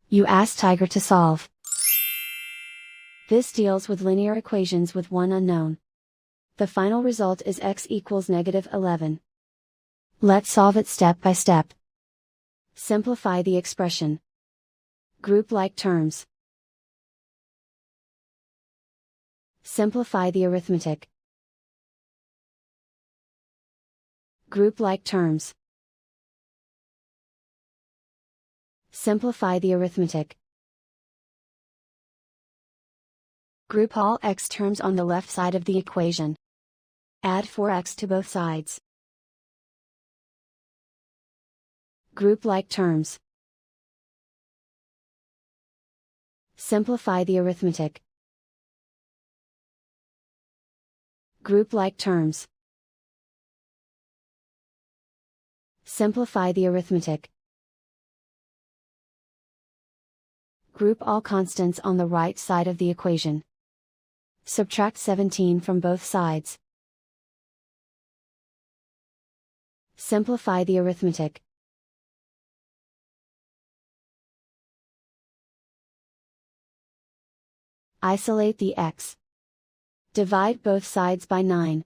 You ask Tiger to solve. This deals with linear equations with one unknown. The final result is x equals -11. Let's solve it step by step. Simplify the expression. Group like terms. Simplify the arithmetic. Group like terms. Simplify the arithmetic. Group all x terms on the left side of the equation. Add 4x to both sides. Group like terms. Simplify the arithmetic. Group like terms. Simplify the arithmetic. Group all constants on the right side of the equation. Subtract 17 from both sides. Simplify the arithmetic. Isolate the x. Divide both sides by 9.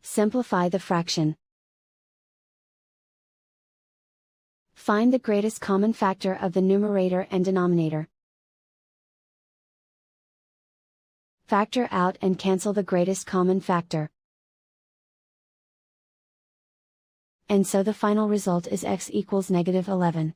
Simplify the fraction. Find the greatest common factor of the numerator and denominator. Factor out and cancel the greatest common factor. And so the final result is x equals -11.